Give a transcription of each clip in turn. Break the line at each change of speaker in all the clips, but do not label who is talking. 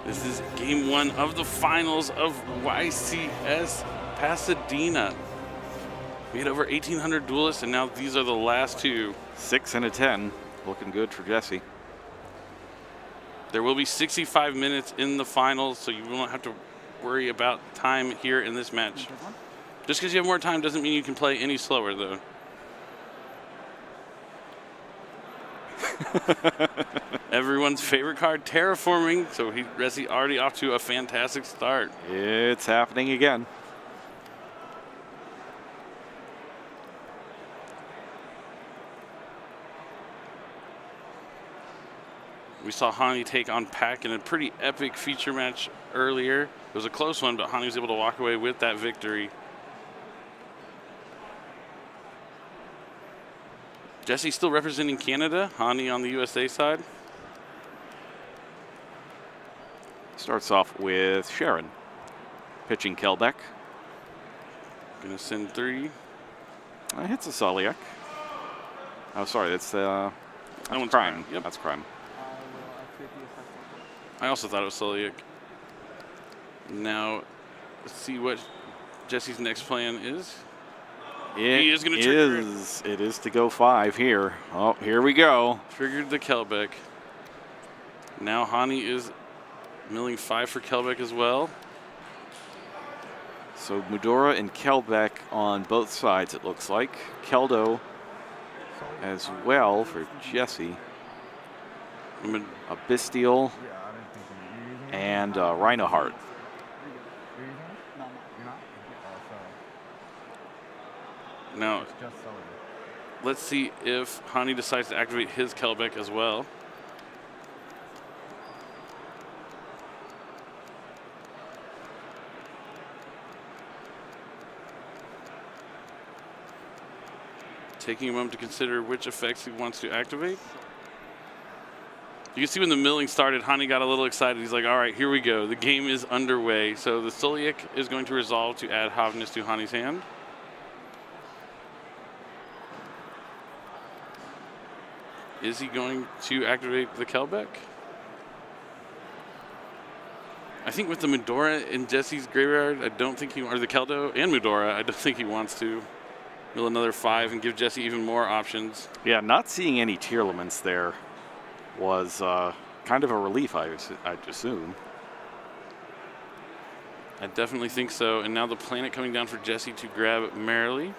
This is game 1 of the finals of YCS Pasadena. We had over 1,800 duelists, and now these are the last two.
6 and a 10. Looking good for Jesse.
There will be 65 minutes in the finals, so you won't have to worry about time here in this match. Just because you have more time doesn't mean you can play any slower, though. Everyone's favorite card, terraforming. So Jesse already off to a fantastic start.
It's happening again.
We saw Hani take on Pac in a pretty epic feature match earlier. It was a close one, but Hani was able to walk away with that victory. Jesse still representing Canada, Hani on the USA side.
Starts off with Sharon. Pitching Kelbeck.
Gonna send 3.
Hits a Soliak. Oh, sorry, that's
That one's
Crime.
Yep.
That's Crime.
I also thought it was Soliak. Now, let's see what Jesse's next plan is. He is going to trigger it.
It is to go 5 here. Oh, here we go.
Triggered the Kelbeck. Now Hani is milling 5 for Kelbeck as well.
So Mudora and Kelbeck on both sides, it looks like. Keldo as well for Jesse. A Bestial and Rhino Heart.
Now, let's see if Hani decides to activate his Kelbeck as well. Taking a moment to consider which effects he wants to activate. You can see when the milling started, Hani got a little excited. He's like, all right, here we go. The game is underway. So the Soliak is going to resolve to add Havnus to Hani's hand. Is he going to activate the Kelbeck? I think with the Medora in Jesse's graveyard, I don't think he, or the Keldo and Medora, I don't think he wants to mill another 5 and give Jesse even more options.
Yeah, not seeing any tier limits there was kind of a relief, I'd assume.
I definitely think so. And now the planet coming down for Jesse to grab Merrily.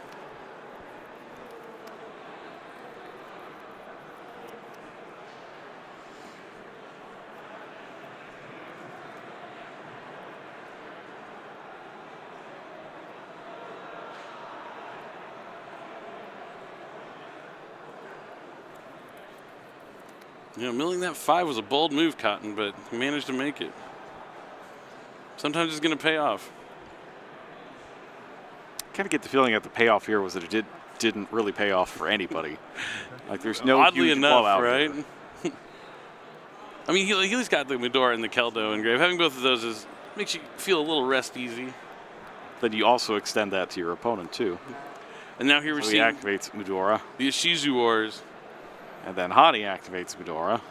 You know, milling that 5 was a bold move, Kotton, but he managed to make it. Sometimes it's going to pay off.
Kind of get the feeling that the payoff here was that it didn't really pay off for anybody. Like there's no
oddly
huge
enough,
blowout
right?
here.
I mean, he at least got the Medora and the Keldo engraved. Having both of those makes you feel a little rest easy.
Then you also extend that to your opponent too.
And now here we're
So
seeing
he activates Medora.
the Ishizu Wars.
And then Hani activates Medora.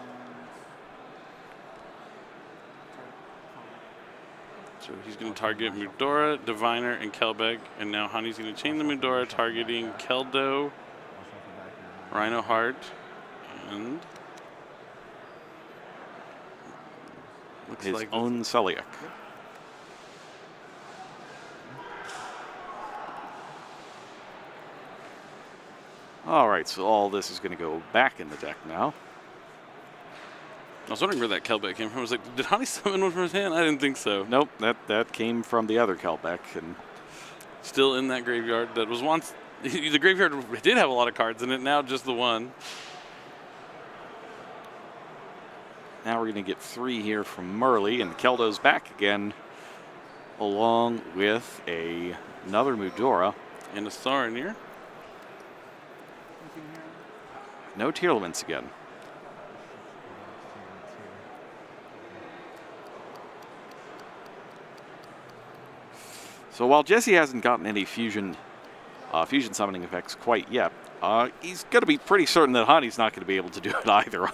So he's going to target Medora, Diviner, and Kelbeck. And now Hani's going to chain the Medora, targeting Keldo, Rhino Heart, and looks
his
like
own Soliak. All right, so all this is going to go back in the deck now.
I was wondering where that Kelbeck came from. I was like, did Hani summon one from his hand? I didn't think so.
Nope, that came from the other Kelbeck. And
still in that graveyard that was once, the graveyard did have a lot of cards in it, now just the one.
now we're going to get 3 here from Merly, and Keldo's back again, along with another Mudora.
And a Saronir.
No tier limits again. So while Jesse hasn't gotten any fusion summoning effects quite yet, he's going to be pretty certain that Hani's not going to be able to do it either.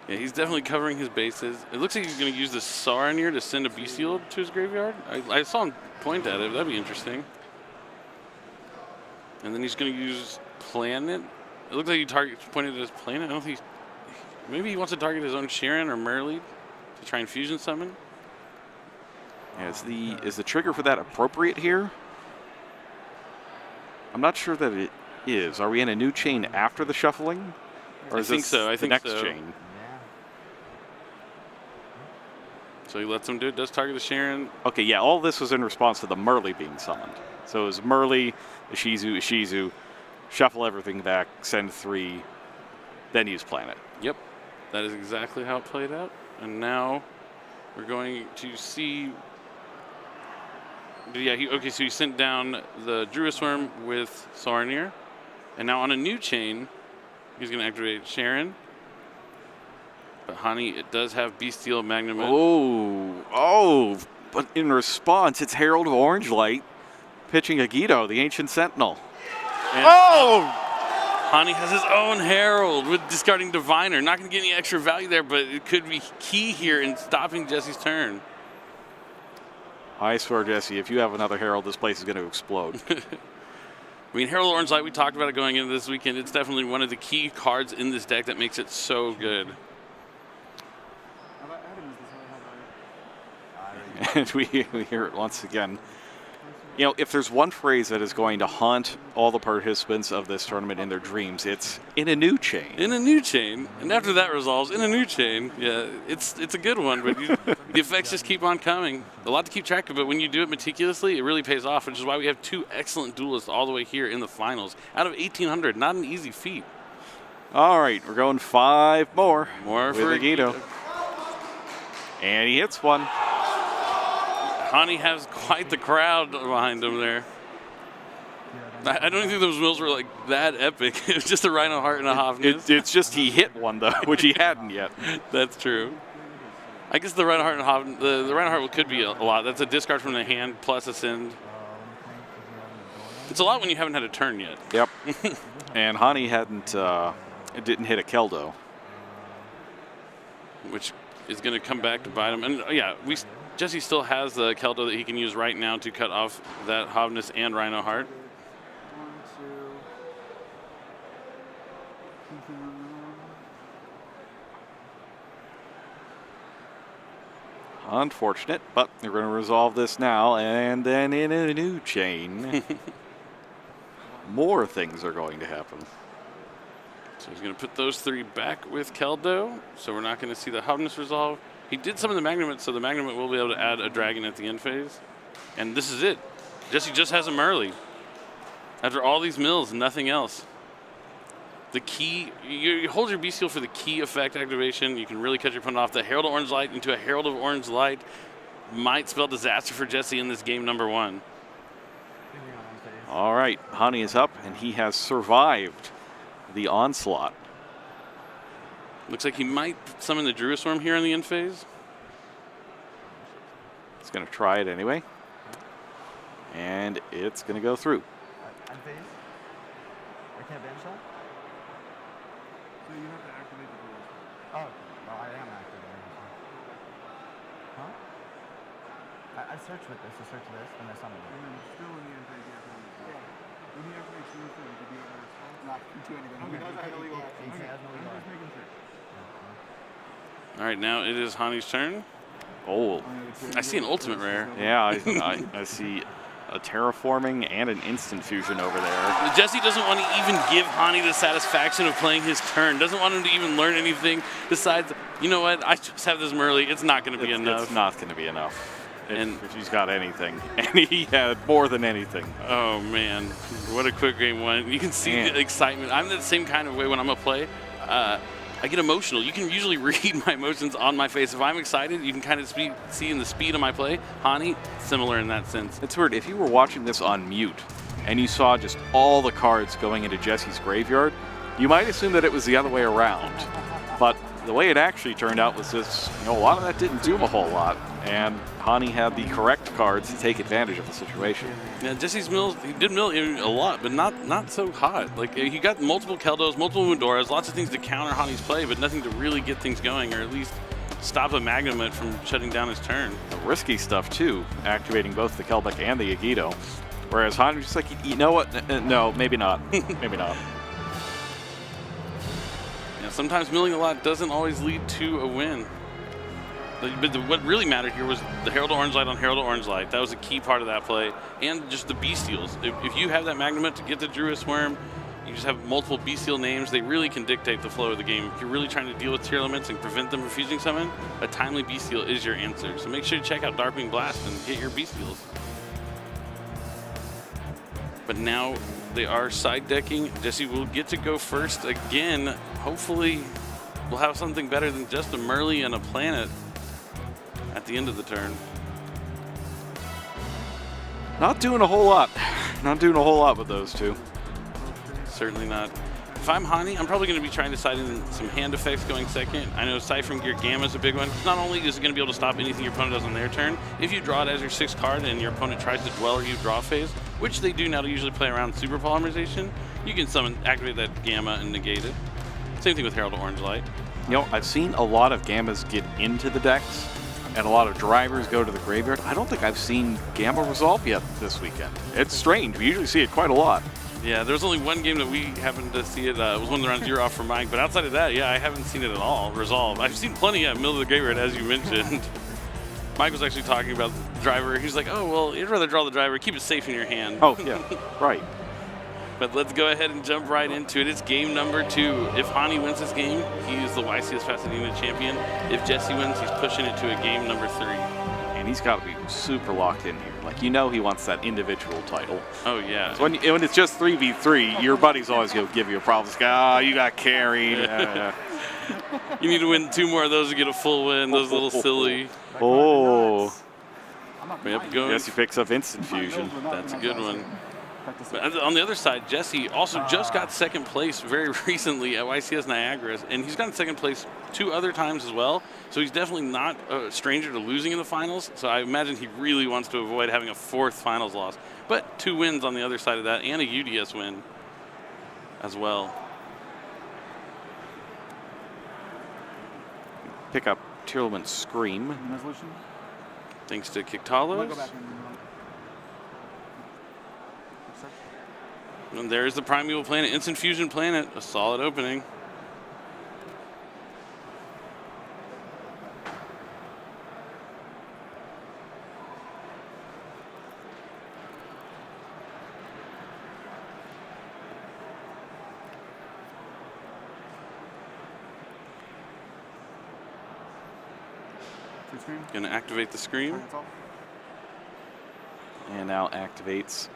Yeah, he's definitely covering his bases. It looks like he's going to use the Saronir to send a Bestial to his graveyard. I saw him point at it. That'd be interesting. And then he's going to use Planet. It looks like he pointed at his Planet. I don't think maybe he wants to target his own Sharon or Merlead to try and fusion summon.
Yeah, is the trigger for that appropriate here? I'm not sure that it is. Are we in a new chain after the shuffling? Or
I think so. I think
the next
so.
chain?
So he lets him do it. Does target the Sharon.
Okay, yeah, all this was in response to the Merlead being summoned. So it was Merlead, Ishizu, shuffle everything back, send 3, then use Planet.
Yep, that is exactly how it played out. And now we're going to see. Yeah, okay, so he sent down the Druid Worm with Saronir. And now on a new chain, he's going to activate Sharon. But Hani, it does have Bestial Magnum.
Oh, but in response, it's Herald of Orange Light pitching a Yugioh, the Ancient Sentinel.
And Hani has his own Herald with discarding Diviner. Not going to get any extra value there, but it could be key here in stopping Jesse's turn.
I swear, Jesse, if you have another Herald, this place is going to explode.
I mean, Herald of Orange Light, we talked about it going into this weekend. It's definitely one of the key cards in this deck that makes it so good.
And we hear it once again. You know, if there's one phrase that is going to haunt all the participants of this tournament in their dreams, it's in a new chain.
In a new chain. And after that resolves, in a new chain. Yeah, it's a good one, but the effects just keep on coming. A lot to keep track of, but when you do it meticulously, it really pays off, which is why we have 2 excellent duelists all the way here in the finals. Out of 1,800, not an easy feat.
All right, we're going 5 more.
More
with
for
Yugioh. And he hits one.
Hani has quite the crowd behind him there. I don't think those mills were like that epic. It was just a Rhino Heart and a Hofness.
It's just he hit one though, which he hadn't yet.
That's true. I guess the Rhino Heart and Hofness, the Rhino Heart could be a lot. That's a discard from the hand plus a send. It's a lot when you haven't had a turn yet.
Yep. And Hani didn't hit a Keldo,
which is going to come back to bite him. And yeah, Jesse still has the Keldo that he can use right now to cut off that Hofness and Rhino Heart.
Unfortunate, but we're going to resolve this now, and then in a new chain, more things are going to happen.
So he's going to put those 3 back with Keldo, so we're not going to see the Hofness resolve. He did summon the Magnumit, so the Magnumit will be able to add a dragon at the end phase. And this is it. Jesse just has a Merlead. After all these mills, nothing else. The key, you hold your Bestial for the key effect activation. You can really cut your opponent off. The Herald of Orange Light into a Herald of Orange Light might spell disaster for Jesse in this game number 1.
All right, Hani is up, and he has survived the onslaught.
Looks like he might summon the Druid Swarm here in the end phase.
He's going to try it anyway. And it's going to go through.
End phase? I can't banish that?
So you have to activate the duel.
Oh, well, I am activating this one. Huh? I searched with this, I searched this, then I summoned it.
And then still in the end phase, you have to do it.
Yeah.
When he activates duel, you can do another spell.
Not do anything.
Okay,
He
that's illegal.
he
Okay,
has no
I'm
legal
just making sure.
All right, now it is Hani's turn.
Oh,
I see an ultimate rare.
yeah, I see a terraforming and an instant fusion over there.
Jesse doesn't want to even give Hani the satisfaction of playing his turn. Doesn't want him to even learn anything besides, you know what, I just have this Merlead. It's not going to be enough.
It's not going to be enough. If he's got anything. And he had more than anything.
Oh, man. What a quick game 1. You can see the excitement. I'm the same kind of way when I'm going to play. I get emotional. You can usually read my emotions on my face. If I'm excited, you can kind of see in the speed of my play. Hani, similar in that sense.
It's weird. If you were watching this on mute and you saw just all the cards going into Jesse's graveyard, you might assume that it was the other way around. But the way it actually turned out was just, a lot of that didn't do a whole lot. And Hani had the correct cards to take advantage of the situation.
Yeah, Jesse's mills, he did mill a lot, but not so hot. Like, he got multiple Keldos, multiple Mundoras, lots of things to counter Hani's play, but nothing to really get things going, or at least stop a Magnamut from shutting down his turn.
The risky stuff, too, activating both the Kelbeck and the Yugioh. Whereas Hani was just like, you know what? No, maybe not. Maybe not.
Yeah, sometimes milling a lot doesn't always lead to a win. But what really mattered here was the Herald Orange Light on Herald Orange Light. That was a key part of that play. And just the Bestials. If you have that Magnamut to get the Druid Swarm, you just have multiple Bestial names, they really can dictate the flow of the game. If you're really trying to deal with tier elements and prevent them from fusing summon, a timely Bestial is your answer. So make sure to check out Darkwing Blast and get your Bestials. But now they are side decking. Jesse will get to go first again. Hopefully we'll have something better than just a Merly and a Planet at the end of the turn.
Not doing a whole lot. Not doing a whole lot with those two.
Certainly not. If I'm Hani, I'm probably going to be trying to side in some hand effects going second. I know Ciphering Gear Gamma is a big one. Not only is it going to be able to stop anything your opponent does on their turn, if you draw it as your 6th card and your opponent tries to Duel or you draw phase, which they do now to usually play around Super Polymerization, you can activate that Gamma and negate it. Same thing with Herald Orange Light.
I've seen a lot of Gammas get into the decks, and a lot of drivers go to the graveyard. I don't think I've seen Gamma resolve yet this weekend. It's strange. We usually see it quite a lot.
Yeah, there's only one game that we happened to see it. It was one of the rounds you're off for Mike, but outside of that, yeah, I haven't seen it at all resolve. I've seen plenty at middle of the graveyard, as you mentioned. Mike was actually talking about the driver. He's like, oh, well, you'd rather draw the driver. Keep it safe in your hand.
Oh, yeah, right.
But let's go ahead and jump right into it. It's game number 2. If Hani wins this game, he is the YCS Pasadena champion. If Jesse wins, he's pushing it to a game number 3.
And he's got to be super locked in here. Like, he wants that individual title.
Oh, yeah.
So when it's just 3v3, your buddy's always going to give you a problem. It's like, you got carried.
You need to win 2 more of those to get a full win. Those little silly.
Oh.
Yep, going.
Jesse picks up Instant Fusion.
That's a good one. But on the other side, Jesse also just got 2nd place very recently at YCS Niagara, and he's gotten 2nd place 2 other times as well. So he's definitely not a stranger to losing in the finals. So I imagine he really wants to avoid having a 4th finals loss. But 2 wins on the other side of that, and a UDS win as well.
Pick up Tearlament Scream.
Thanks to Kiktalos. And there's the Primeval Planet, Instant Fusion Planet, a solid opening. Gonna activate the Scream.
And now activates.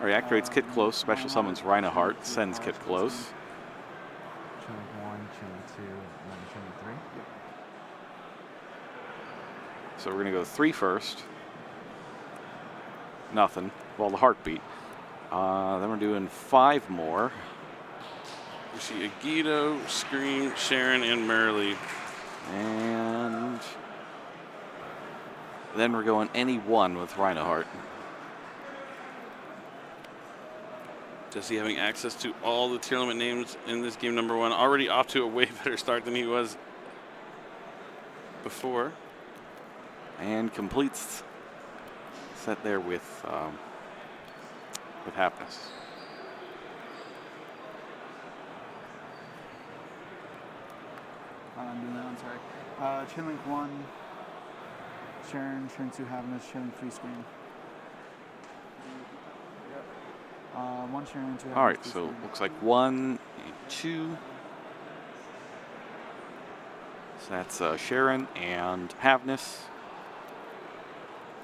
Or he activates Kit Close, special summons Rhinoheart, sends Kit Close.
Chilling 1, chilling 2, and then chilling 3.
So we're going to go 3 first. Nothing. Well, the heartbeat. Then we're doing 5 more.
We see Yugioh, Scream, Sharon, and Merly.
And then we're going any one with Rhinoheart.
Jesse having access to all the tier limit names in this game number 1. Already off to a way better start than he was before.
And completes set there with Happiness.
I'm doing that, I'm sorry. Chilling 1, Sharon, Sharon 2, Happiness, Chilling 3, Scream. 1 Sharon, 2 Happiness.
All right, so looks like 1, 2. So that's Sharon and Happiness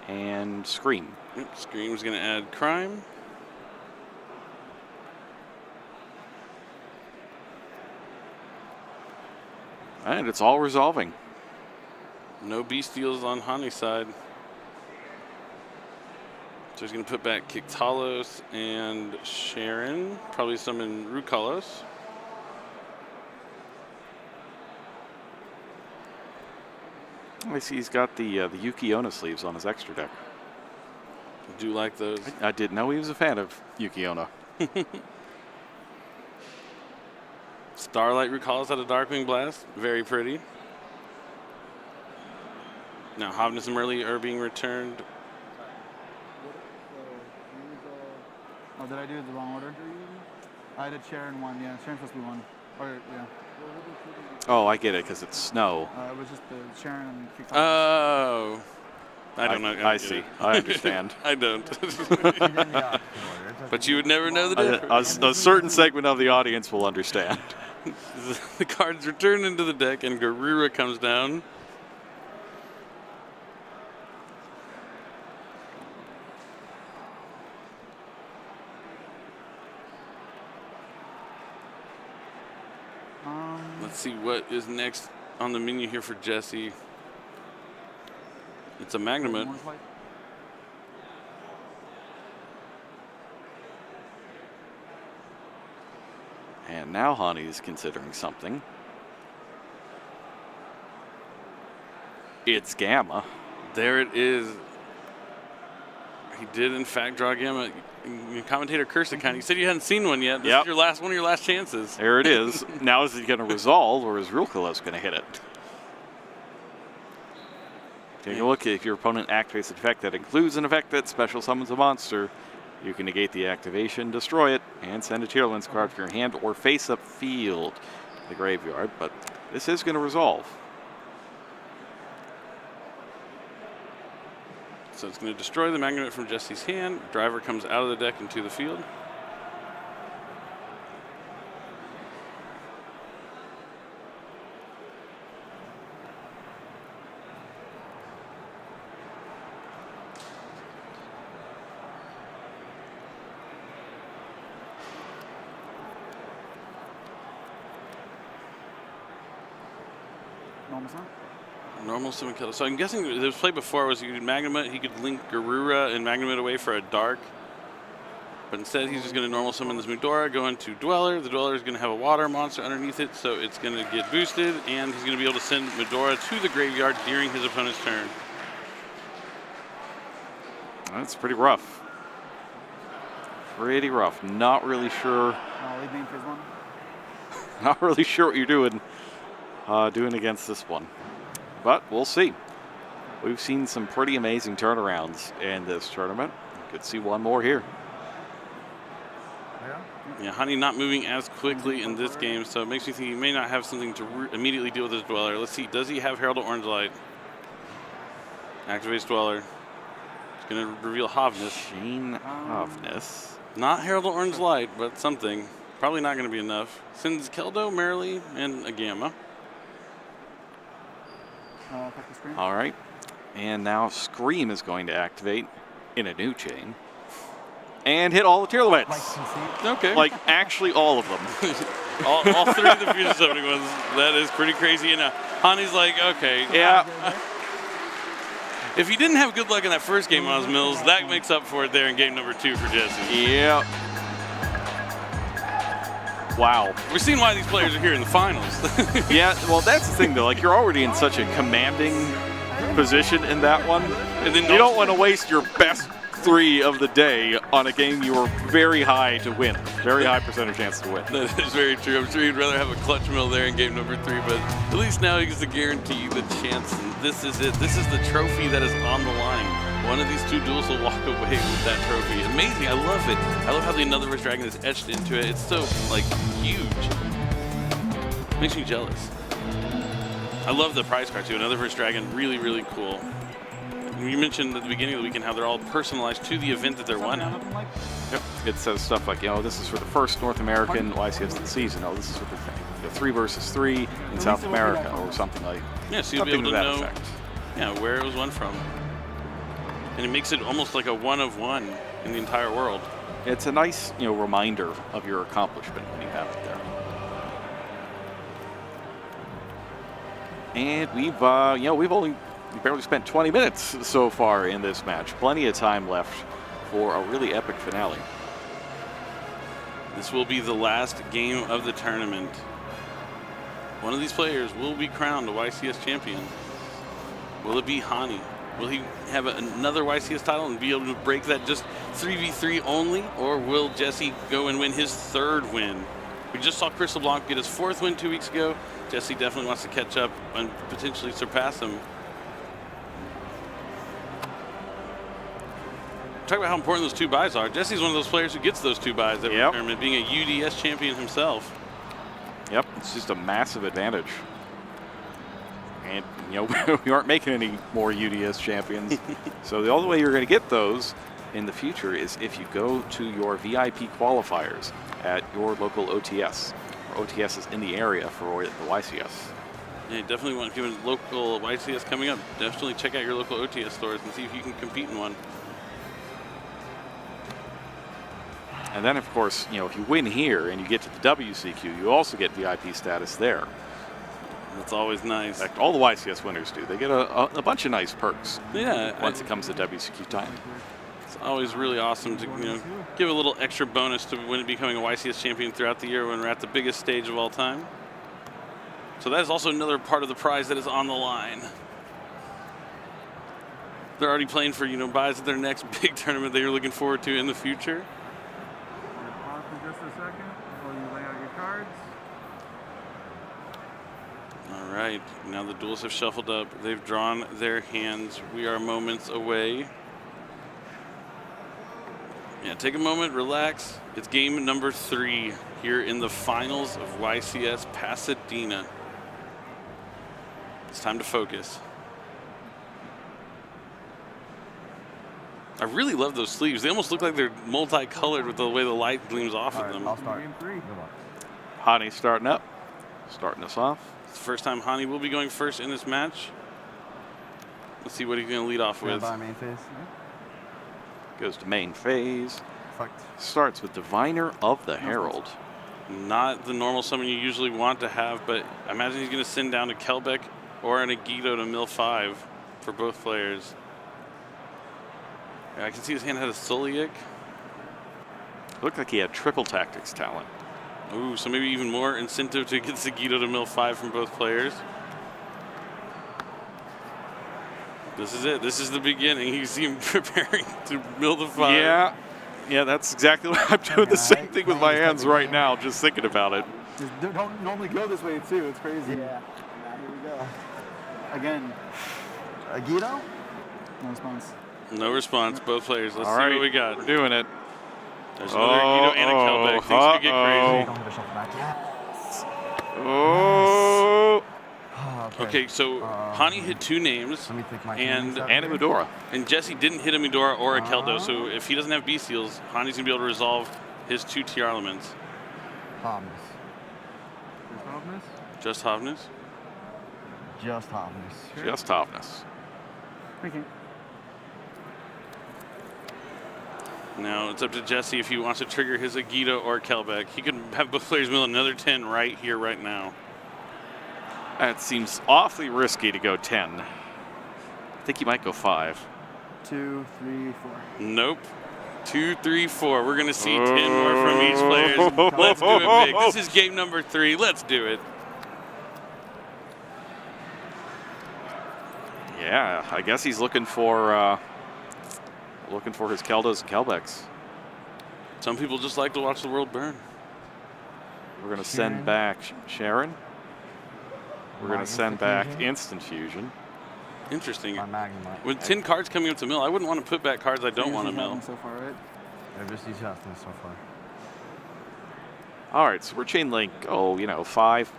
and Scream.
Yep, Scream's going to add Crime.
And it's all resolving.
No Bestials on Hani's side. So he's going to put back Kiktalos and Sharon. Probably summon Rukalos.
I see he's got the Yugioh sleeves on his extra deck.
I do like those.
I didn't know he was a fan of Yugioh.
Starlight recalls out of Darkwing Blast. Very pretty. Now Hovness and Merly are being returned.
Oh, did I do the wrong order? I did Sharon 1, yeah. Sharon's supposed to be 1. Or, yeah.
Oh, I get it, because it's snow.
It was just the Sharon and Kick.
Oh. I don't know.
I see. I understand.
I don't.
Yeah.
But you would never know the difference.
A certain segment of the audience will understand.
The cards return into the deck, and Garura comes down. Let's see what is next on the menu here for Jesse. It's a Magnamut.
And now Hani is considering something. It's Gamma.
There it is. He did, in fact, draw Gamma. Commentator cursed it kind of. You said you hadn't seen one yet. This is your one of your last chances.
There it is. Now is he going to resolve, or is Rulkalos going to hit it? Take a look. If your opponent activates an effect that includes an effect that special summons a monster, you can negate the activation, destroy it, and send a tier lens card from your hand or face-up field to the graveyard. But this is going to resolve.
So it's going to destroy the Magnamut from Jesse's hand. Driver comes out of the deck into the field.
Normal sound?
Normal summon killer. So I'm guessing the play before was he could Magnamut, he could link Garura and Magnamut away for a dark. But instead he's just going to normal summon this Mudora, go into Dweller. The Dweller is going to have a water monster underneath it, so it's going to get boosted, and he's going to be able to send Mudora to the graveyard during his opponent's turn.
That's pretty rough. Pretty rough. Not really sure.
Lead name phase 1.
Not really sure what you're doing against this one. But we'll see. We've seen some pretty amazing turnarounds in this tournament. Could see one more here.
Yeah, Hani not moving as quickly in this game, so it makes me think he may not have something to immediately deal with his Dweller. Let's see, does he have Herald of Orange Light? Activates Dweller. It's going to reveal Hovness.
Chain Hovness.
Not Herald of Orange Light, but something. Probably not going to be enough. Sends Keldo, Merrily, and a Gamma.
All right. And now Scream is going to activate in a new chain. And hit all the tier limits.
Okay.
Like, actually all of them.
all three of the fusion summoning ones. That is pretty crazy. And Hani's like, okay.
Yeah.
If you didn't have good luck in that first game on his Mills, that makes up for it there in game number 2 for Jesse.
Yeah. Wow.
We're seeing why these players are here in the finals.
Yeah, well, that's the thing, though. Like, you're already in such a commanding position in that one. And then you don't want to waste your best 3 of the day on a game you were very high to win. Very high percentage chance to win.
That is very true. I'm sure he'd rather have a clutch mill there in game number 3, but at least now he gets to guarantee the chance. And this is it. This is the trophy that is on the line. One of these two duels will walk away with that trophy. Amazing. I love it. I love how the Another Verse Dragon is etched into it. It's so, like, huge. Makes me jealous. I love the prize card, too. Another Verse Dragon, really, really cool. You mentioned at the beginning of the weekend how they're all personalized to the event that they're won at.
Yep. It says stuff like, this is for the first North American YCS of the season. Oh, this is for the 3 versus 3 in South America, or something like that.
Yeah, so you'll be able to know
effect.
Where it was won from. And it makes it almost like a 1 of 1 in the entire world.
It's a nice, reminder of your accomplishment when you have it there. And we've barely spent 20 minutes so far in this match. Plenty of time left for a really epic finale.
This will be the last game of the tournament. One of these players will be crowned a YCS champion. Will it be Hani? Will he have another YCS title and be able to break that just 3v3 only? Or will Jesse go and win his 3rd win? We just saw Chris LeBlanc get his 4th win 2 weeks ago. Jesse definitely wants to catch up and potentially surpass him. Talk about how important those 2 buys are. Jesse's one of those players who gets those 2 buys every tournament, being a UDS champion himself.
Yep, it's just a massive advantage. And, you know, we aren't making any more UDS champions. So the only way you're going to get those in the future is if you go to your VIP qualifiers at your local OTS, or OTSs in the area for the YCS.
Yeah, you definitely want to give a local YCS coming up. Definitely check out your local OTS stores and see if you can compete in one.
And then, of course, you know, if you win here and you get to the WCQ, you also get VIP status there.
That's always nice.
In fact, all the YCS winners do. They get a bunch of nice perks.
Yeah,
once it comes to WCQ time.
It's always really awesome to, you know, give a little extra bonus to when becoming a YCS champion throughout the year when we're at the biggest stage of all time. So that is also another part of the prize that is on the line. They're already playing for, you know, buys at their next big tournament that you're looking forward to in the future.
Pause for just a second before you lay out your cards.
All right, now the duels have shuffled up. They've drawn their hands. We are moments away. Yeah, take a moment, relax. It's game number 3 here in the finals of YCS Pasadena. It's time to focus. I really love those sleeves. They almost look like they're multicolored with the way the light gleams off of them.
I'll start.
Game 3.
Good luck.
Hani starting up, starting us off.
It's the first time Hani will be going first in this match. Let's see what he's going to lead off with.
By main phase.
Goes to main phase.
Perfect.
Starts with Diviner of the Herald.
Not the normal summon you usually want to have, but I imagine he's going to send down a Kelbeck or an Yugioh to mill 5 for both players. Yeah, I can see his hand had a Solic.
Looked like he had triple tactics talent.
Ooh, so maybe even more incentive to get Yugioh to mill 5 from both players. This is it. This is the beginning. You see him preparing to mill the 5.
Yeah, that's exactly what I'm doing. The same thing with my hands right now, just thinking about it.
Just don't normally go this way too. It's crazy. Yeah. Now here we go. Again. Yugioh? No response.
No response. Both players. Let's
All
see
right,
what we got.
we're doing it.
There's another Yugioh and a Kelbeck. Things could get crazy.
Don't have a shuffle back. Yes.
Oh,
Okay, so Hani hit 2 names,
Let me think my
and
teammates up.
Medora.
and Jesse didn't hit a Midora or a Keldo. So if he doesn't have B seals, Hani's gonna be able to resolve his 2 TR elements.
Calmness.
Just toughness.
Just Hovness.
Just calmness.
Just toughness.
Okay.
Now it's up to Jesse if he wants to trigger his Yugioh or Kelbeck. He could have both players mill another 10 right here, right now.
That seems awfully risky to go 10. I think he might go 5.
2, 3, 4.
Nope. 2, 3, 4. We're gonna see 10 more from each player. Let's do it big. This is game number 3. Let's do it.
Yeah, I guess he's looking for his Keldos and Kelbecks.
Some people just like to watch the world burn.
We're going to send back Sharon. We're going to send back Instant Fusion.
Interesting.
My Magnemite.
With 10 cards coming up to mill, I wouldn't want to put back cards I don't want to mill.
So far, right?
I've just used toughness so far.
All right, so we're chain link, 5.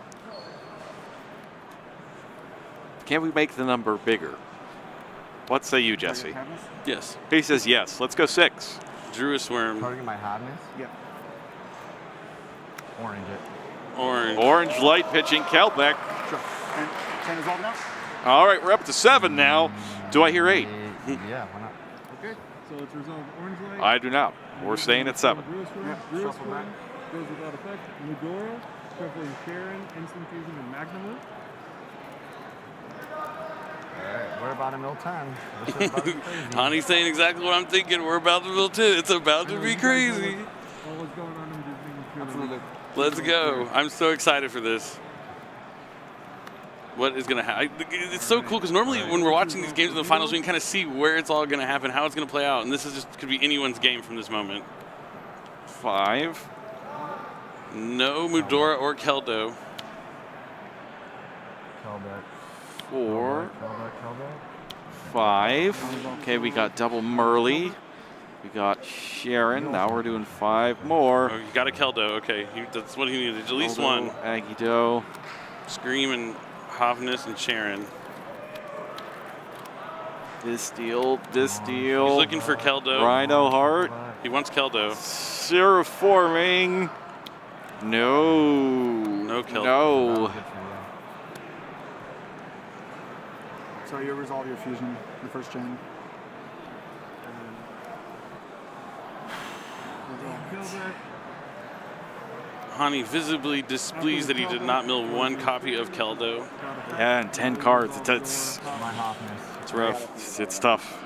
Can we make the number bigger? What say you, Jesse?
Yes.
He says yes. Let's go 6.
Drew a Swarm.
Target my hardness.
Yep.
Orange it.
Orange.
Orange light pitching Kelbeck.
Sure. And 10 resolve now?
All right, we're up to 7 now. Do I hear 8?
Yeah, why not?
Okay, so let's resolve orange light.
I do not. We're staying at 7.
Drew
shuffle back.
goes without effect. Medora, shuffling Sharon, Instant Fusion, and Magnum.
Alright, we're about to mill 10. This is about to be crazy.
Hani's saying exactly what I'm thinking. We're about to build 10. It's about to be crazy.
All what's going on in Disney.
Absolutely.
Let's go. I'm so excited for this. what is going to happen. It's so cool because normally when we're watching these games in the finals, we can kind of see where it's all going to happen, how it's going to play out, and this is just could be anyone's game from this moment.
5.
No Mudora or Keldo.
Callback.
4.
Callback.
5. Okay, we got double Merly. We got Sharon. Now we're doing 5 more.
Oh, you got a Keldo. Okay, that's what he needed. At least one.
Yugioh.
Scream and Havnus and Sharon.
This deal.
He's looking for Keldo.
Rhino Heart.
He wants Keldo.
Terraforming. No.
No Keldo.
No.
So you resolve your fusion, the first chain.
Hani visibly displeased that he did not mill one copy of Keldo.
Yeah, and 10 cards. It's
My Hoffness.
it's rough. It's tough.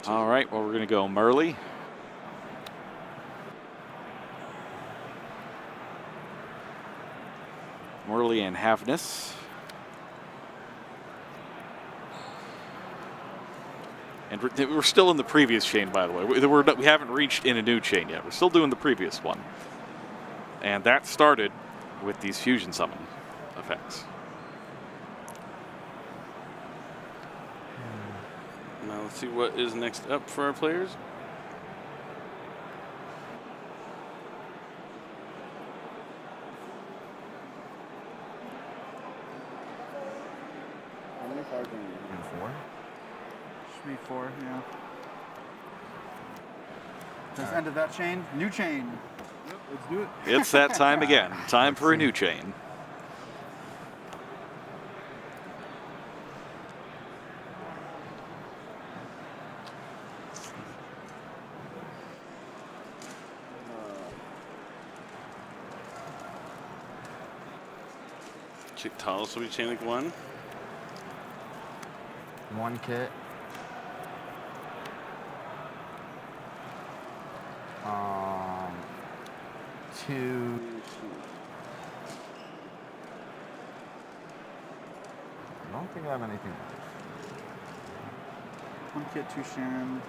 All right, well, we're going to go Merly. Merly and Havnus. And we're still in the previous chain, by the way. We haven't reached in a new chain yet. We're still doing the previous one. And that started with these fusion summon effects.
Now let's see what is next up for our players.
How many cards are you?
4.
Should be 4, yeah. That's the end of that chain. New chain.
Yep, let's do it.
It's that time again. Time for a new chain.
Talos will be chain link 1.
1 kit. 2. I don't think I have anything.
1 kit, 2 Sharon.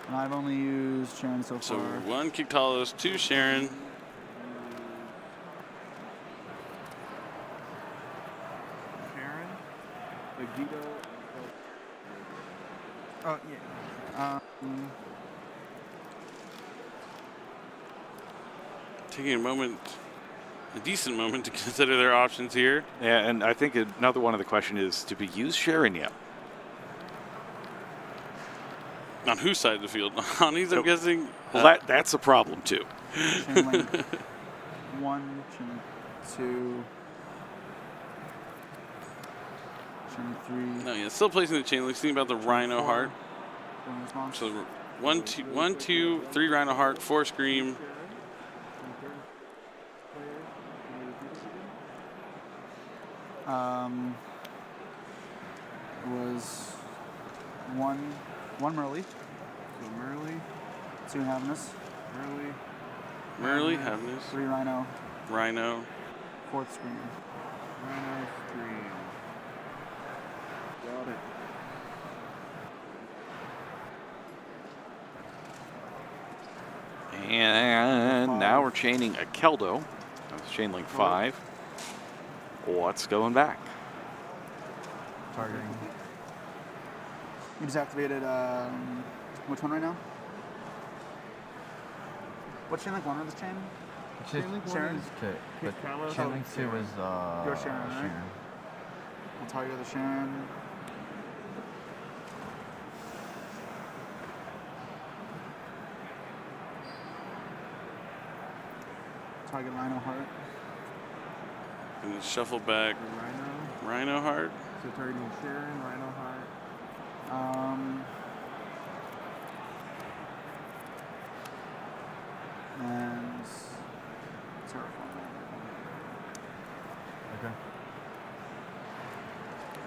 And I've only used Sharon so
So
far.
1 kick Talos, 2 Sharon.
Sharon, Yugioh.
Oh, yeah.
Taking a decent moment to consider their options here.
Yeah, and I think another one of the question is, did we use Sharon yet?
On whose side of the field? Hani's, I'm guessing.
Well, that's a problem too.
Chain link 1, chain link 2, chain link 3.
No, yeah, still placing the chain link. Thinking about the Rhino Heart.
Bonus launch.
So 1, 2, 3 Rhino Heart, 4 Scream.
It was 1 Merly,
So Merly,
2 Havnus,
Merly, Havnus,
3 Rhino,
Rhino.
4th Scream.
Rhino, Scream. Got it.
And now we're chaining a Keldo. That's chain link 5. What's going back?
Targeting.
You just activated which one right now? What chain link 1 of this chain?
Chain link 1
Sharon?
is
Kit. But
Kalos.
chain link 2 is
Your Sharon, right? I'll target the Sharon. Target Rhino Heart.
And then shuffle back
Rhino.
Rhino Heart.
So targeting Sharon, Rhino Heart.
And Terraform.
Okay.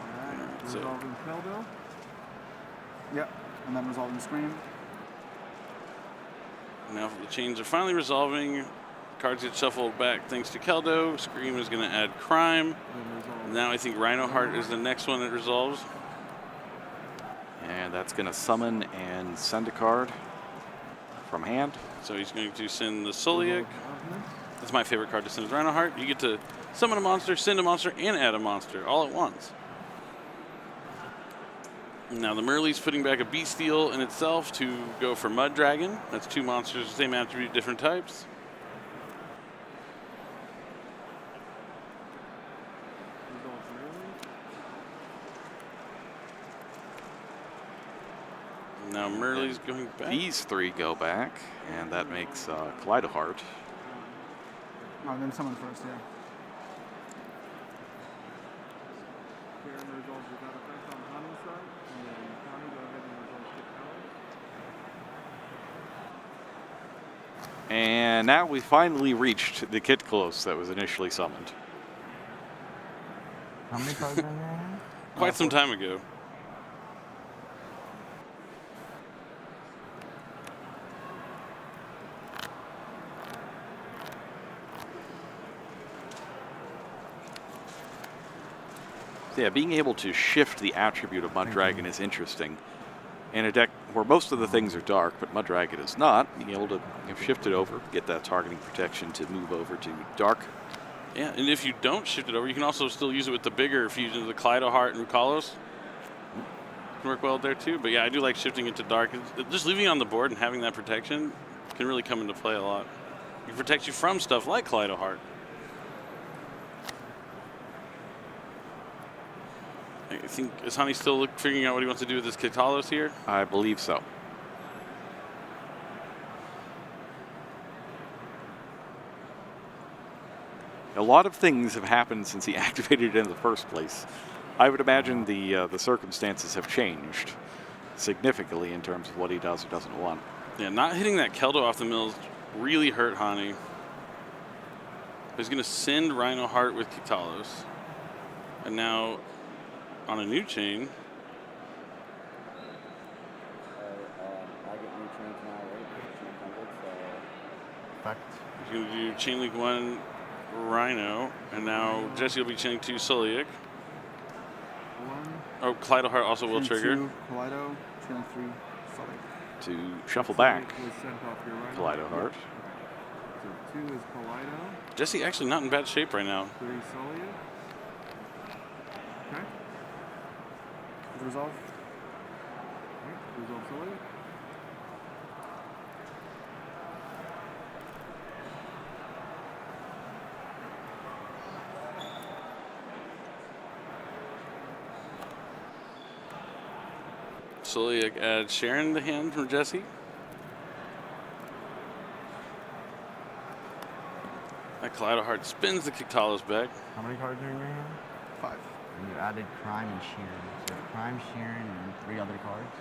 Alright,
So-
resolving Keldo.
Yep. And then resolving Scream.
Now the chains are finally resolving. Cards get shuffled back thanks to Keldo. Scream is going to add Crime. Now I think Rhino Heart is the next one that resolves.
And that's going to summon and send a card from hand.
So he's going to send the Solic. That's my favorite card to send is Rhino Heart. You get to summon a monster, send a monster, and add a monster all at once. Now the Merly's putting back a Beasteel in itself to go for Mud Dragon. That's 2 monsters, same attribute, different types. Now Merly's going back.
These 3 go back, and that makes Kaleido Heart.
Oh, then someone first, yeah.
Karen resolves without effect on Hani's side, and then Hani go ahead and resolve Kit Cali.
And now we finally reached the Kit Close that was initially summoned.
How many cards are in there now?
Quite some time ago.
Yeah, being able to shift the attribute of Mud Dragon is interesting. In a deck where most of the things are dark, but Mud Dragon is not, being able to shift it over, get that targeting protection to move over to dark.
Yeah, and if you don't shift it over, you can also still use it with the bigger fusion of the Kaleido Heart and Rukalos. Can work well there too. But yeah, I do like shifting it to dark. Just leaving it on the board and having that protection can really come into play a lot. It can protect you from stuff like Kaleido Heart. I think, is Hani still figuring out what he wants to do with this Kitalos here?
I believe so. A lot of things have happened since he activated it in the first place. I would imagine the circumstances have changed significantly in terms of what he does or doesn't want.
Yeah, not hitting that Keldo off the mills really hurt Hani. He's going to send Rhino Heart with Kitalos. And now, on a new chain,
I get new chains now, right?
Effect.
he's going to do Chain Link 1 Rhino. And now Jesse will be chaining 2 Solic. Oh, Kaleido Heart also will trigger.
2, Kaleido, chain 3, Sully.
To shuffle back
Was sent off your right.
Kaleido Heart.
So 2 is Kaleido,
Jesse actually not in bad shape right now.
3 Solia. Okay.
Resolve.
Okay. Resolve Solia.
Solic adds Sharon the hand from Jesse. That Kaleido Heart spins the Kitalos back.
How many cards are in your hand?
5.
And you added Crime and Sheeran. So Crime, Sheeran, and 3 other cards.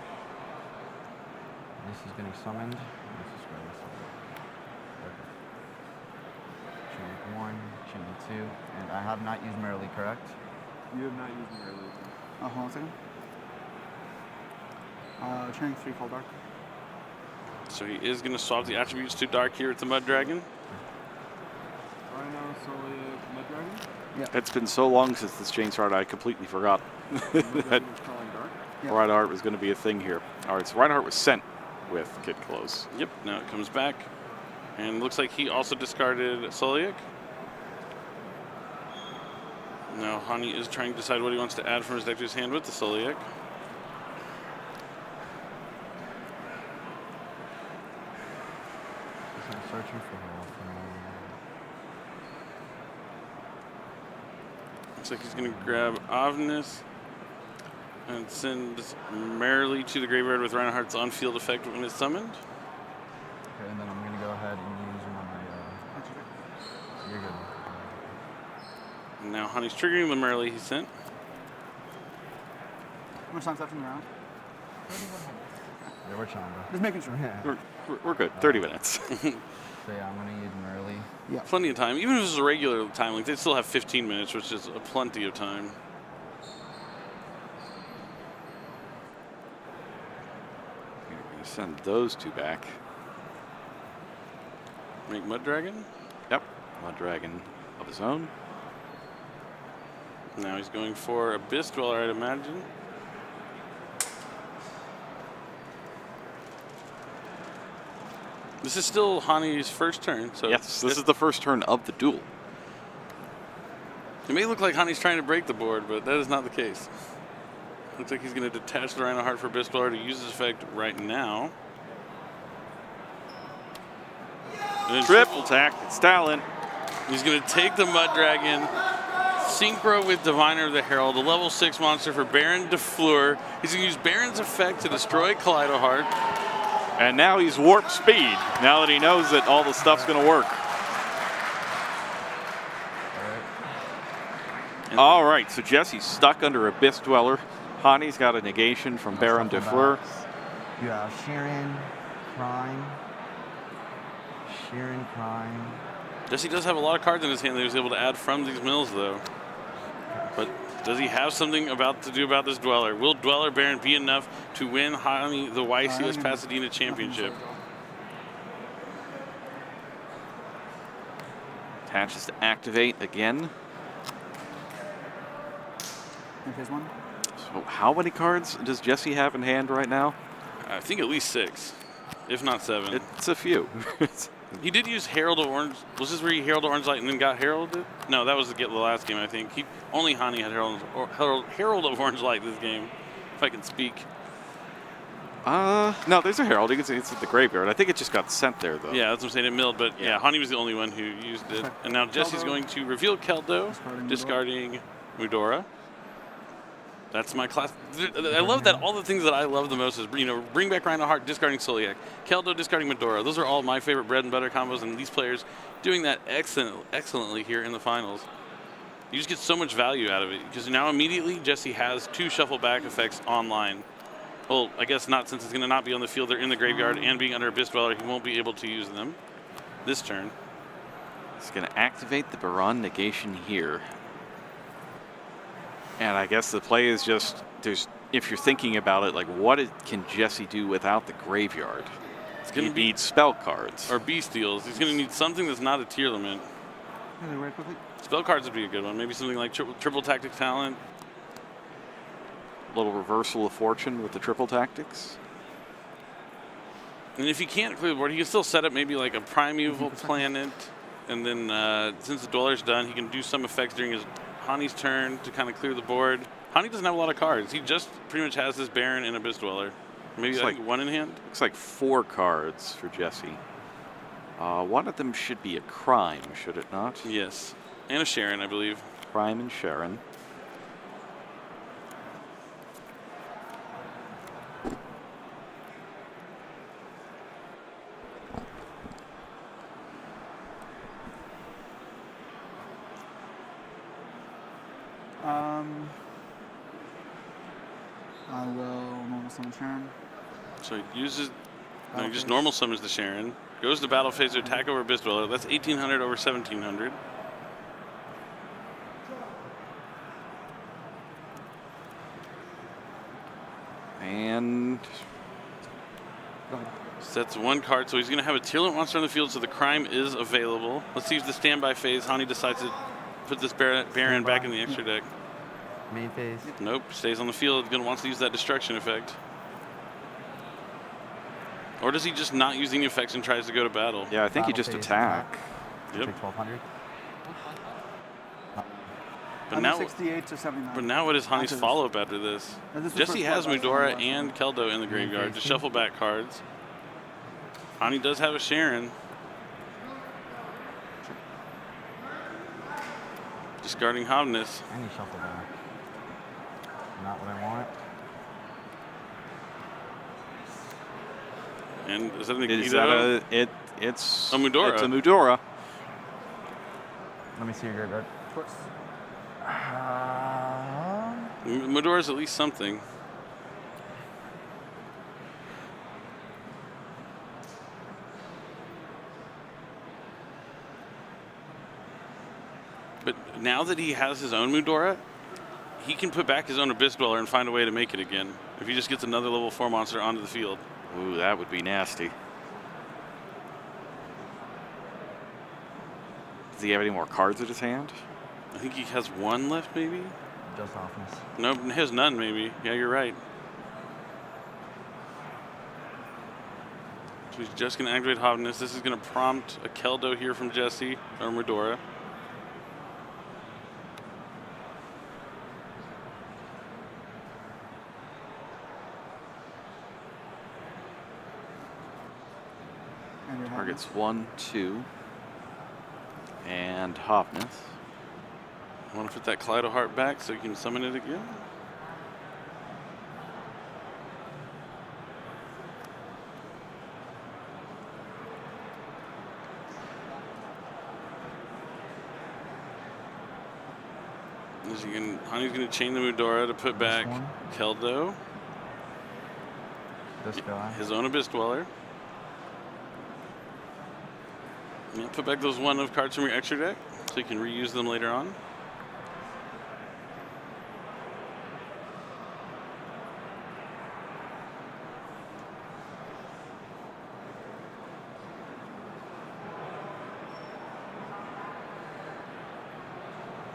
This is getting summoned. This is getting summoned. Okay. Chain 1, chain 2, and I have not used Merrily, correct?
You have not used them earlier.
Hold on a second. Chain 3, Call Dark.
So he is going to swap the attributes to Dark here with the Mud Dragon.
Rhino, Solia, Mud Dragon.
It's been so long since this chain started, I completely forgot
Mud
that
Dragon is calling dark.
Yeah.
Rhino Heart was going to be a thing here. All right, so Rhino Heart was sent with Kit Close.
Yep, now it comes back. And looks like he also discarded Solic. Now Hani is trying to decide what he wants to add from his deck to his hand with the Solic.
So I'm searching for help.
Looks like he's going to grab Avnis and send Merrily to the graveyard with Rhino Heart's on-field effect when it's summoned.
Okay, and then I'm going to go ahead and use my... You're good.
And now Hani's triggering the Merrily he sent.
How much time's left in the round?
Yeah, we're chilling, bro.
Just making sure.
Yeah.
We're good, 30 minutes.
So yeah, I'm going to use Merrily.
Plenty of time. Even if it's a regular time, like they still have 15 minutes, which is a plenty of time.
Send those two back.
Make Mud Dragon.
Yep. Mud Dragon of his own.
Now he's going for Abyss Dweller, I'd imagine. This is still Hani's first turn, so
Yes, this is the first turn of the duel.
it may look like Hani's trying to break the board, but that is not the case. Looks like he's going to detach the Rhino Heart for Abyss Dweller to use his effect right now. And then
Triple attack. It's talent.
he's going to take the Mud Dragon, synchro with Diviner of the Herald, a level 6 monster for Baron de Fleur. He's going to use Baron's effect to destroy Kaleido Heart.
And now he's warp speed, now that he knows that all the stuff's going to work. All right, so Jesse's stuck under Abyss Dweller. Hani's got a negation from Baron de Fleur.
You have Sharon, Crime. Sharon, Crime.
Jesse does have a lot of cards in his hand that he was able to add from these mills, though. But does he have something to do about this Dweller? Will Dweller Baron be enough to win Hani the YCS Pasadena Championship?
Attaches to activate again.
Phase 1.
So how many cards does Jesse have in hand right now?
I think at least 6, if not 7.
It's a few.
He did use Herald of Orange. Was this where he Herald of Orange Light and then got Heralded? No, that was the last game, I think. Only Hani had Herald of Orange Light this game, if I can speak.
No, there's a Herald. You can see it's at the graveyard. I think it just got sent there, though.
Yeah, that's what I'm saying. It milled, but yeah, Hani was the only one who used it. And now Jesse's going to reveal Keldo, discarding Mudora. That's my class. I love that all the things that I love the most is, bring back Rhino Heart, discarding Soliak, Keldo, discarding Medora. Those are all my favorite bread and butter combos, and these players doing that excellently here in the finals. You just get so much value out of it, because now immediately Jesse has 2 shuffle back effects online. Well, I guess not, since it's going to not be on the field. They're in the graveyard, and being under Abyss Dweller, he won't be able to use them this turn.
He's going to activate the Baron negation here. And I guess the play is just, if you're thinking about it, like what can Jesse do without the graveyard? He needs spell cards.
Or Bestials. He's going to need something that's not a tier limit.
Really quickly.
Spell cards would be a good one. Maybe something like triple tactic talent.
A little reversal of fortune with the triple tactics.
And if he can't clear the board, he can still set up maybe like a primeval planet. And then since the Dweller's done, he can do some effects during his Hani's turn to kind of clear the board. Hani doesn't have a lot of cards. He just pretty much has this Baron and Abyss Dweller. Maybe like 1 in hand?
Looks like 4 cards for Jesse. One of them should be a crime, should it not?
Yes. And a Sharon, I believe.
Crime and Sharon.
I will normal summon Sharon.
So he uses, no, he just normal summons the Sharon. Goes to battle phase to attack over Abyss Dweller. That's 1,800 over 1,700.
And
Sets 1 card, so he's going to have a tier limit monster on the field, so the crime is available. Let's see if the standby phase, Hani decides to put this Baron back in the extra deck.
Main phase.
Nope, stays on the field. Going to wants to use that destruction effect. Or does he just not use any effects and tries to go to battle?
yeah, I think he
Battle
just
phase
attack.
Yep.
Take 1,200.
But now,
68 to 79.
but now what is Hani's
After this.
follow-up after this?
And this is
Jesse
the
has
first
Mudora
last
and Keldo in the graveyard to
phase.
shuffle back cards. Hani does have a Sharon. Discarding Hobness.
I need shuffle back. Not what I want.
And is that an
Is
Yugioh?
that it's
A Mudora.
It's a Mudora.
Let me see your graveyard.
Mudora's at least something. But now that he has his own Mudora, he can put back his own Abyss Dweller and find a way to make it again. If he just gets another level 4 monster onto the field.
Ooh, that would be nasty. Does he have any more cards in his hand?
I think he has one left, maybe?
Just softness.
Nope, he has none, maybe. Yeah, you're right. So he's just going to activate Hotness. This is going to prompt a Keldo here from Jesse, or Medora.
And your
Targets 1, 2, and Hotness.
I want to put that Kaleido Heart back so you can summon it again. Hani's going to chain the Mudora to put back
one.
Keldo,
This guy.
his own Abyss Dweller. Yeah, put back those one of cards from your extra deck so you can reuse them later on.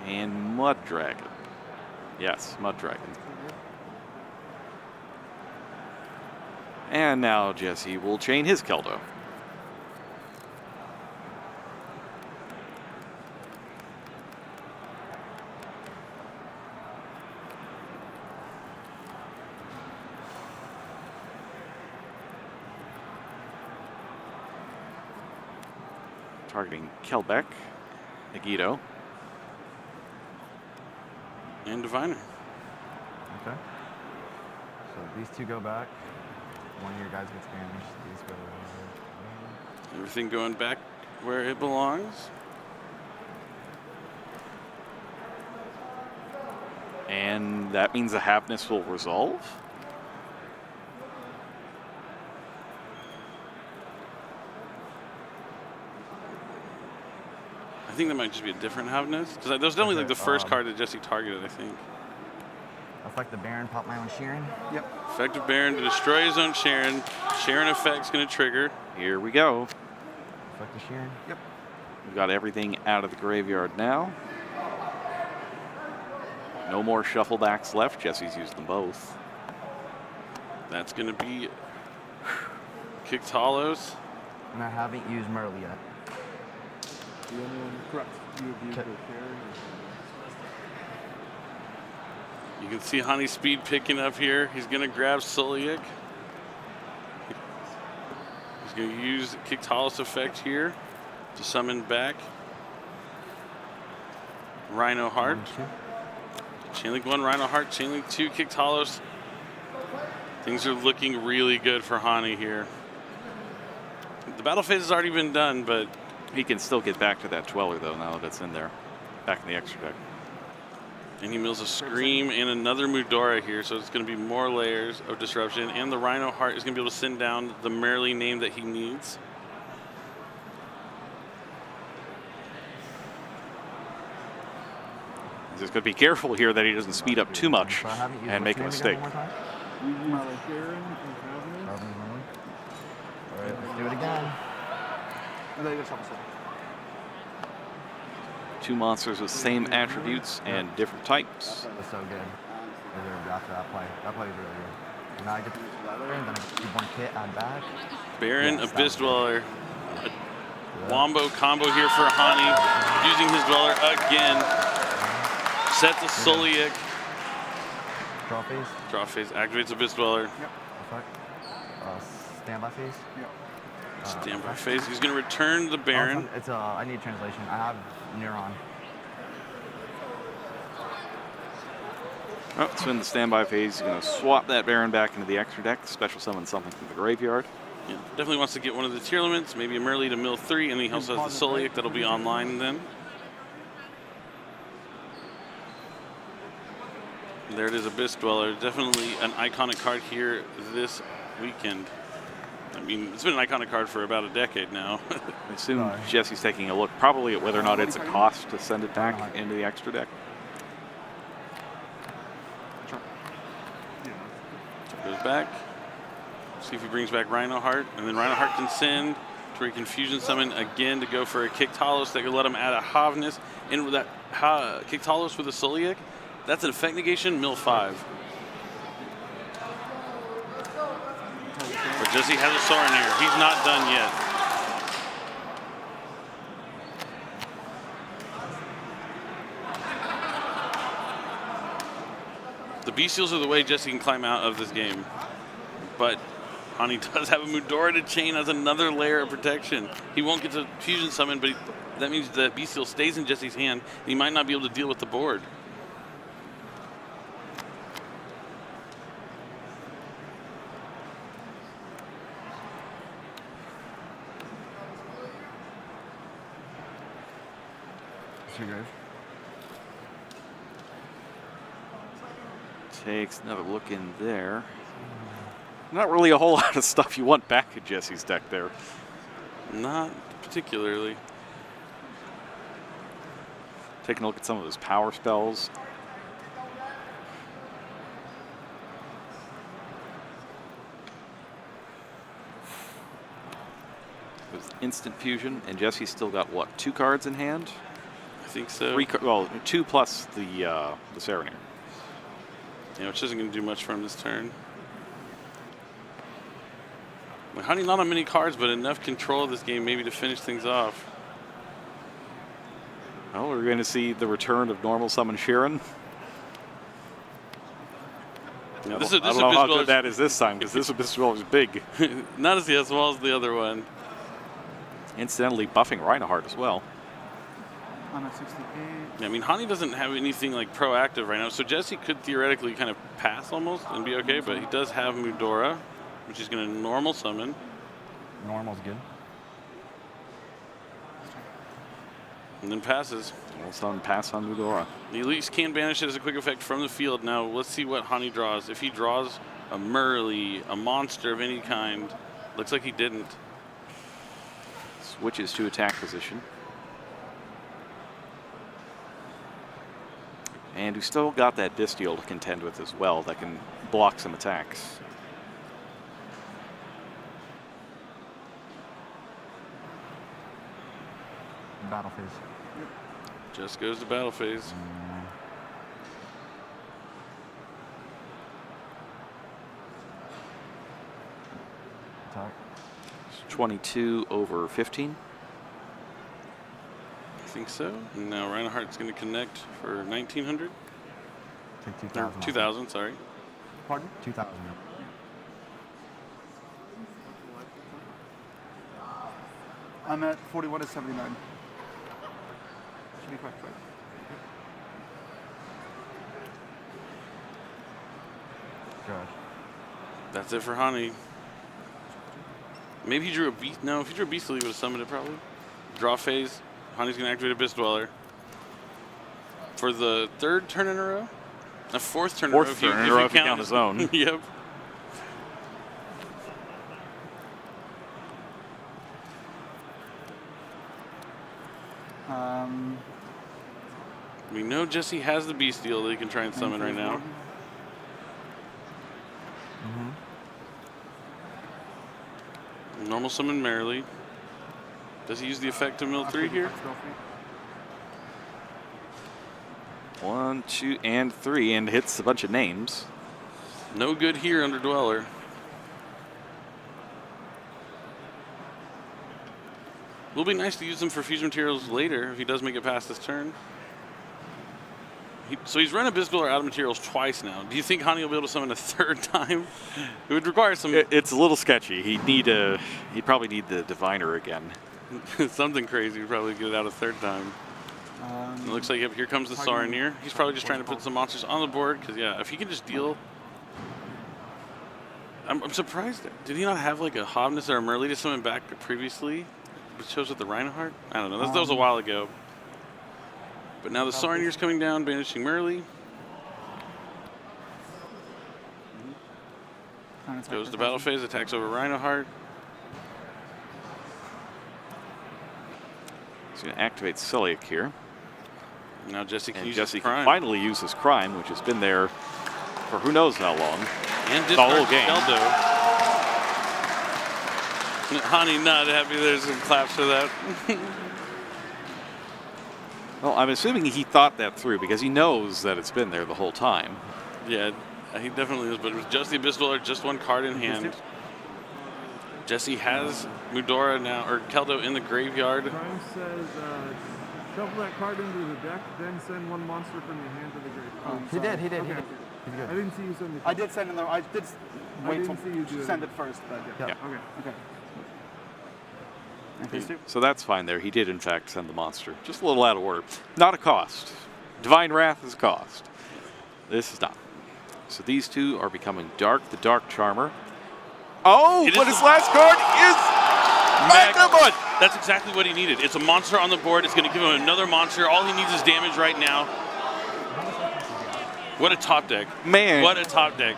And Mud Dragon. Yes, Mud Dragon. And now Jesse will chain his Keldo. Targeting Kelbeck, Yugioh,
And Diviner.
Okay. So these two go back. One of your guys gets banished. These go.
Everything going back where it belongs.
and that means the Hapness will resolve.
I think that might just be a different Havness. Because that was definitely like the first card that Jesse targeted, I think.
Effect the Baron, pop my own Sheeran.
Yep.
Effective Baron to destroy his own Sharon. Sharon effect's going to trigger.
Here we go.
Effect the Sheeran.
Yep.
We've got everything out of the graveyard now. No more shufflebacks left. Jesse's used them both.
That's going to be Kicked Hollows.
And I haven't used Merle yet.
The only one correct. You have used
Okay.
the Sharon.
You can see Hani speed picking up here. He's going to grab Suliak. He's going to use Kicked Hollows effect here to summon back Rhino Heart.
1, 2.
Chainlink 1, Rhino Heart. Chainlink 2, Kicked Hollows. Things are looking really good for Hani here. The battle phase has already been done, but
He can still get back to that Dweller, though, now that it's in there. Back in the extra deck.
and he mills a Scream and another Mudora here, so it's going to be more layers of disruption. And the Rhino Heart is going to be able to send down the Merely name that he needs.
He's just going to be careful here that he doesn't speed up too much
So I haven't used
and make a
what's name
mistake.
again one more time?
You use the Sharon and Havness.
Robin's Merle. All right, let's do it again.
And then you go shuffle.
Two monsters with same attributes and different types.
That's so good. After that play. That play is really good. Now I get the other, and then I get one kit, add back.
Baron,
Yes, that
Abyss
was good.
Dweller.
Yeah.
Wombo combo here for Hani, using his Dweller again. Set the Suliak.
Draw phase.
Draw phase, activates Abyss Dweller.
Effect. Standby phase.
Yep.
Standby phase. He's going to return the Baron.
Oh, it's I need translation. I have Neuron.
Oh, it's in the standby phase. He's going to swap that Baron back into the extra deck, special summon something from the graveyard.
Yeah, definitely wants to get one of the tier elements, maybe a Merly to mill 3, and he also has the Suliak that'll be online then. There it is, Abyss Dweller. Definitely an iconic card here this weekend. I mean, it's been an iconic card for about a decade now.
I assume Jesse's taking a look probably at whether or not it's a cost to send it back into the extra deck.
Goes back. See if he brings back Rhinoheart, and then Rhinoheart can send to where he can fusion summon again to go for a Kick Talos that could let him add a Havness. And with that Kick Talos with a Soliak, that's an effect negation, mill 5. But Jesse has a Sorin here. He's not done yet. The B-Seals are the way Jesse can climb out of this game. But Hani does have a Mudora to chain as another layer of protection. He won't get to fusion summon, but that means the B-Seal stays in Jesse's hand, and he might not be able to deal with the board.
Takes another look in there. Not really a whole lot of stuff you want back in Jesse's deck there.
Not particularly.
Taking a look at some of his power spells. It was instant fusion, and Jesse's still got what, 2 cards in hand?
I think so.
2 plus the Serenade.
Yeah, which isn't going to do much for him this turn. Hani not on many cards, but enough control of this game maybe to finish things off.
Well, we're going to see the return of normal summon Sharon.
Yeah,
I don't know how good that is this time, because this Abyss Dweller is big.
Not as well as the other one.
Incidentally, buffing Rhinoheart as well.
On a 68.
Yeah, I mean, Hani doesn't have anything like proactive right now, so Jesse could theoretically kind of pass almost and be okay, but he does have Mudora, which is going to normal summon.
Normal's good.
And then passes. Normal summon, pass on Mudora.
The Elites can banish it as a quick effect from the field. Now, let's see what Hani draws. If he draws a Murley, a monster of any kind, looks like he didn't.
Switches to attack position. And we still got that Bestial to contend with as well that can block some attacks.
Battle phase.
Just goes to battle phase.
Attack.
22 over 15.
I think so. And now Rhinoheart's going to connect for 1900.
Take 2,000.
2,000, sorry.
Pardon? 2,000.
I'm at 41 to 79. Should be quite quick.
Good.
That's it for Hani. Maybe he drew a beast. No, if he drew a beast, he would have summoned it probably. Draw phase. Hani's going to activate Abyss Dweller. For the 3rd turn in a row? A 4th turn in a row.
4th turn in a row if you count his own.
Yep. We know Jesse has the Bestial that he can try and summon right now. Normal summon Merrily. Does he use the effect to mill 3 here?
1, 2, and 3, and hits a bunch of names.
No good here under Dweller. Will be nice to use them for fusion materials later if he does make it past this turn. So he's run Abyss Dweller out of materials twice now. Do you think Hani will be able to summon a 3rd time? It would require some...
It's a little sketchy. He'd probably need the Diviner again.
Something crazy to probably get it out a 3rd time. It looks like here comes the Saranir. He's probably just trying to put some monsters on the board because, yeah, if he can just deal... I'm surprised. Did he not have like a Havness or a Merly to summon back previously? It shows with the Rhinoheart? I don't know. That was a while ago. But now the Saranir's coming down, banishing Merly. Goes to battle phase, attacks over Rhinoheart.
He's going to activate Celiac here.
Now Jesse can
and
use
Jesse
his Crime.
can finally use his Crime, which has been there for who knows how long.
And
the whole game.
Keldo. Hani not happy. There's some claps for that.
Well, I'm assuming he thought that through because he knows that it's been there the whole time.
Yeah, he definitely is. But it was just the Abyss Dweller, just one card in hand. Jesse has Mudora now, or Keldo in the graveyard.
Prime says, shuffle that card into the deck, then send one monster from your hand to the grave.
He did.
Okay.
He's good.
I didn't see you send the
I did send in the. I did wait
didn't
till
see you do it.
send it first, but yeah.
Yeah.
Okay.
Okay. And these two.
So that's fine there. He did, in fact, send the monster. Just a little out of order. Not a cost. Divine Wrath is a cost. This is not. So these two are becoming Dark, the Dark Charmer. Oh,
It
but
is
his last card is Magnemud!
That's exactly what he needed. It's a monster on the board. It's going to give him another monster. All he needs is damage right now. What a top deck.
Man.
What a top deck.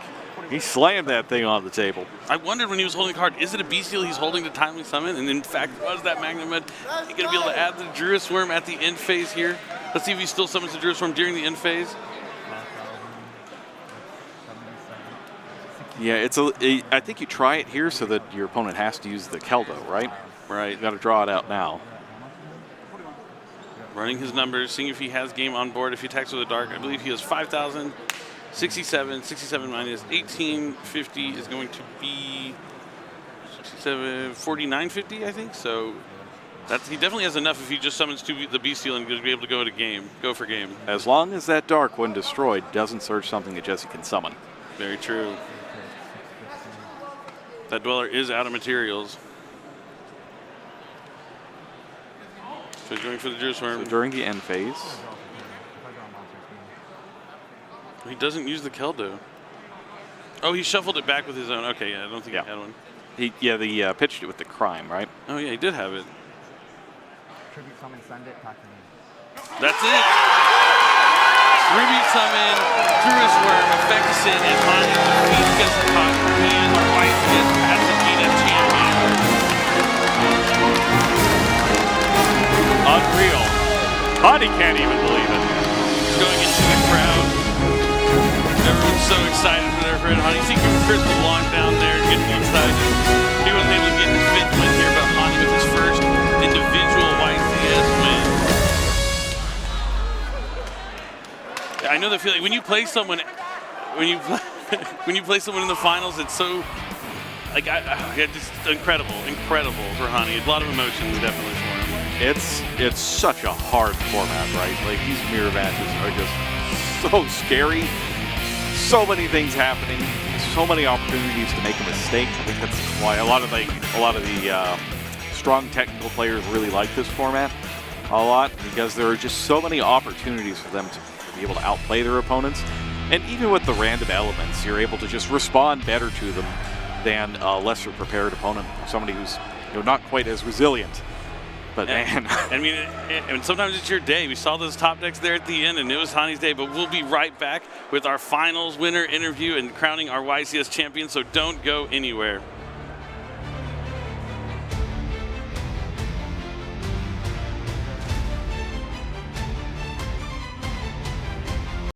He slammed that thing on the table.
I wondered when he was holding the card, is it a bestial he's holding to timely summon? And in fact, was that Magnemud. He's going to be able to add the Druid Swarm at the end phase here. Let's see if he still summons the Druid Swarm during the end phase.
Yeah, I think you try it here so that your opponent has to use the Keldo, right?
Right.
You got to draw it out now.
Running his numbers, seeing if he has game on board. If he attacks with a dark, I believe he has 5,000, 67. 67 minus 1850 is going to be 67, 4950, I think. So he definitely has enough if he just summons the Bestial and going to be able to go for game.
As long as that Dark, when destroyed, doesn't search something that Jesse can summon.
Very true. That Dweller is out of materials. So he's going for the Druid Swarm.
So during the end phase,
He doesn't use the Keldo. Oh, he shuffled it back with his own. Okay, yeah, I don't think he had one.
he pitched it with the Crime, right?
Oh, yeah, he did have it.
Tribute summon, send it, talk to me.
That's it. Tribute summon, Druid Swarm, Effectison, and Hani defeats gets the top and YCS Pasadena champion.
Unreal. Hani can't even believe it.
He's going into the crowd. Everyone's so excited for their friend Hani. See Chris belong down there and getting excited. He wasn't able to get his fifth win here, but Hani with his first individual YCS win. I know the feeling when you play someone, when you play someone in the finals, it's so like just incredible for Hani. A lot of emotions definitely for him.
It's such a hard format, right? Like these mirror matches are just so scary. So many things happening. So many opportunities to make a mistake. I think that's why a lot of the strong technical players really like this format a lot, because there are just so many opportunities for them to be able to outplay their opponents. And even with the random elements, you're able to just respond better to them than a lesser prepared opponent, somebody who's not quite as resilient. But man,
I mean, and sometimes it's your day. We saw those top decks there at the end, and it was Hani's day. But we'll be right back with our finals winner interview and crowning our YCS champion. So don't go anywhere.